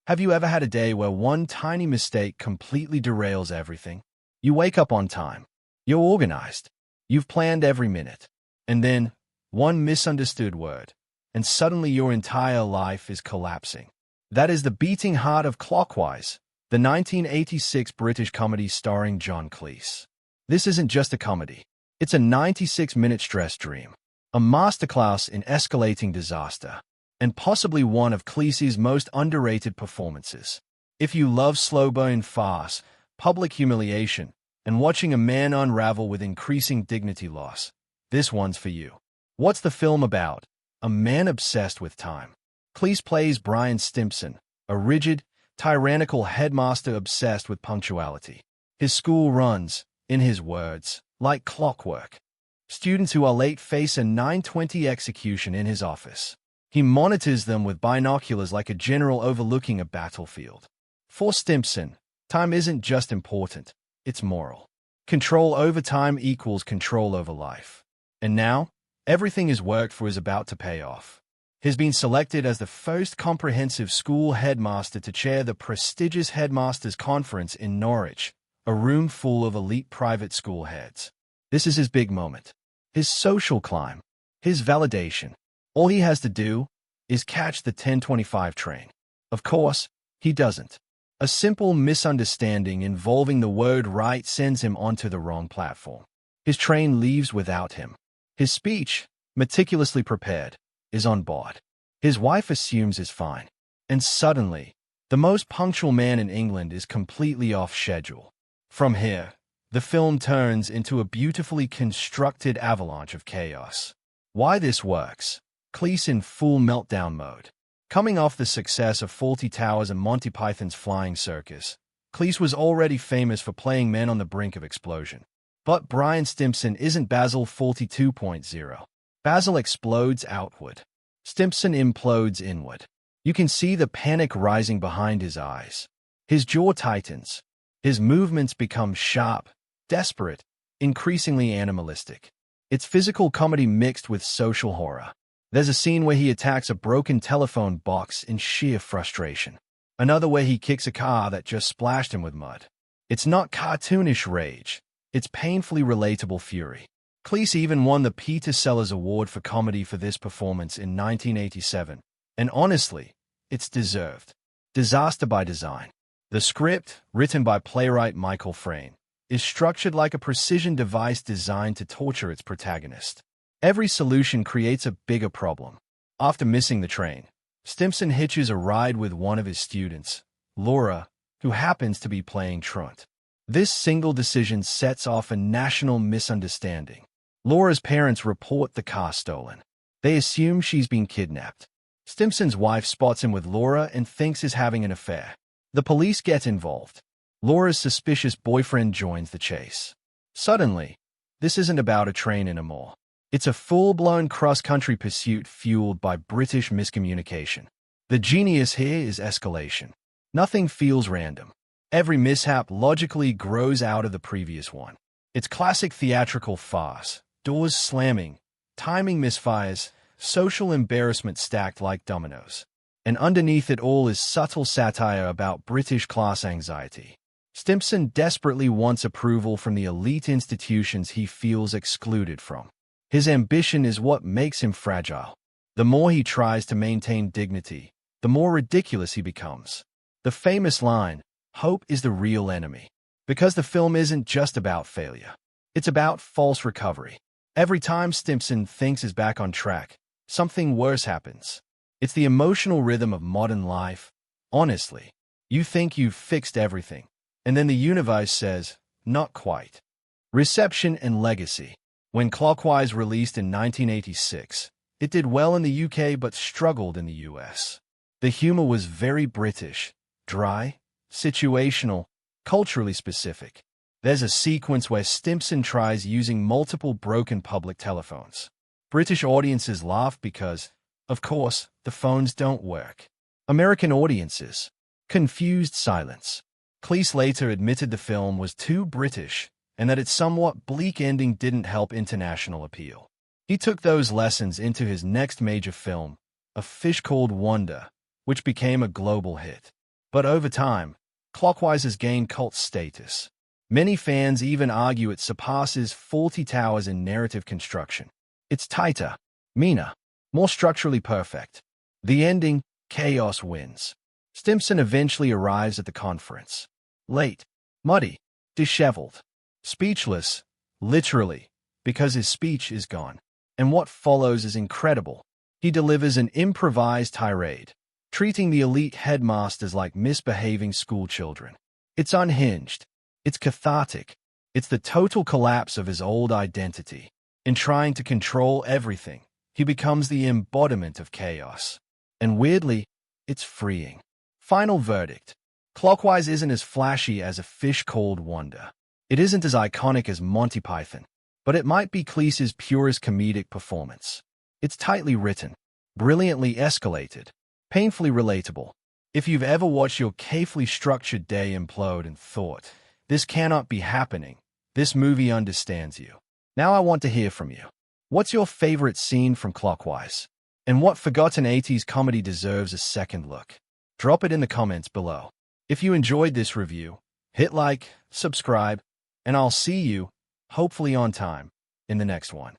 Have you ever had a day where one tiny mistake completely derails everything? You wake up on time. You're organized. You've planned every minute. And then, one misunderstood word, and suddenly your entire life is collapsing. That is the beating heart of Clockwise, the 1986 British comedy starring John Cleese. This isn't just a comedy. It's a 96-minute stress dream, a masterclass in escalating disaster, and possibly one of Cleese's most underrated performances. If you love slow-burn farce, public humiliation, and watching a man unravel with increasing dignity loss, this one's for you. What's the film about? A man obsessed with time. Cleese plays Brian Stimpson, a rigid, tyrannical headmaster obsessed with punctuality. His school runs, in his words, like clockwork. Students who are late face a 9:20 execution in his office. He monitors them with binoculars like a general overlooking a battlefield. For Stimpson, time isn't just important, it's moral. Control over time equals control over life. And now, everything his worked for is about to pay off. He's been selected as the first comprehensive school headmaster to chair the prestigious Headmasters' Conference in Norwich, a room full of elite private school heads. This is his big moment. His social climb. His validation. All he has to do is catch the 10:25 train. Of course, he doesn't. A simple misunderstanding involving the word right sends him onto the wrong platform. His train leaves without him. His speech, meticulously prepared, is on board. His wife assumes is fine. And suddenly, the most punctual man in England is completely off schedule. From here, the film turns into a beautifully constructed avalanche of chaos. Why this works? Cleese in full meltdown mode. Coming off the success of Fawlty Towers and Monty Python's Flying Circus, Cleese was already famous for playing men on the brink of explosion. But Brian Stimpson isn't Basil Fawlty 2.0. Basil explodes outward. Stimpson implodes inward. You can see the panic rising behind his eyes. His jaw tightens. His movements become sharp, desperate, increasingly animalistic. It's physical comedy mixed with social horror. There's a scene where he attacks a broken telephone box in sheer frustration. Another where he kicks a car that just splashed him with mud. It's not cartoonish rage. It's painfully relatable fury. Cleese even won the Peter Sellers Award for Comedy for this performance in 1987. And honestly, it's deserved. Disaster by design. The script, written by playwright Michael Frayn, is structured like a precision device designed to torture its protagonist. Every solution creates a bigger problem. After missing the train, Stimpson hitches a ride with one of his students, Laura, who happens to be playing truant. This single decision sets off a national misunderstanding. Laura's parents report the car stolen. They assume she's been kidnapped. Stimpson's wife spots him with Laura and thinks he's having an affair. The police get involved. Laura's suspicious boyfriend joins the chase. Suddenly, this isn't about a train anymore. It's a full-blown cross-country pursuit fueled by British miscommunication. The genius here is escalation. Nothing feels random. Every mishap logically grows out of the previous one. It's classic theatrical farce. Doors slamming, timing misfires, social embarrassment stacked like dominoes. And underneath it all is subtle satire about British class anxiety. Stimpson desperately wants approval from the elite institutions he feels excluded from. His ambition is what makes him fragile. The more he tries to maintain dignity, the more ridiculous he becomes. The famous line, "Hope is the real enemy." Because the film isn't just about failure. It's about false recovery. Every time Stimpson thinks he's back on track, something worse happens. It's the emotional rhythm of modern life. Honestly, you think you've fixed everything, and then the universe says, not quite. Reception and legacy. When Clockwise released in 1986, it did well in the UK but struggled in the US. The humor was very British, dry, situational, culturally specific. There's a sequence where Stimpson tries using multiple broken public telephones. British audiences laugh because, of course, the phones don't work. American audiences, confused silence. Cleese later admitted the film was too British and that its somewhat bleak ending didn't help international appeal. He took those lessons into his next major film, A Fish Called Wanda, which became a global hit. But over time, Clockwise has gained cult status. Many fans even argue it surpasses Fawlty Towers in narrative construction. It's tighter, meaner, more structurally perfect. The ending, chaos wins. Stimson eventually arrives at the conference. Late, muddy, disheveled, speechless, literally, because his speech is gone. And what follows is incredible. He delivers an improvised tirade, treating the elite headmasters like misbehaving schoolchildren. It's unhinged. It's cathartic. It's the total collapse of his old identity. In trying to control everything, he becomes the embodiment of chaos. And weirdly, it's freeing. Final verdict. Clockwise isn't as flashy as A Fish Called Wanda. It isn't as iconic as Monty Python, but it might be Cleese's purest comedic performance. It's tightly written, brilliantly escalated, painfully relatable. If you've ever watched your carefully structured day implode and thought, this cannot be happening, this movie understands you. Now I want to hear from you. What's your favorite scene from Clockwise? And what forgotten 80s comedy deserves a second look? Drop it in the comments below. If you enjoyed this review, hit like, subscribe, and I'll see you, hopefully on time, in the next one.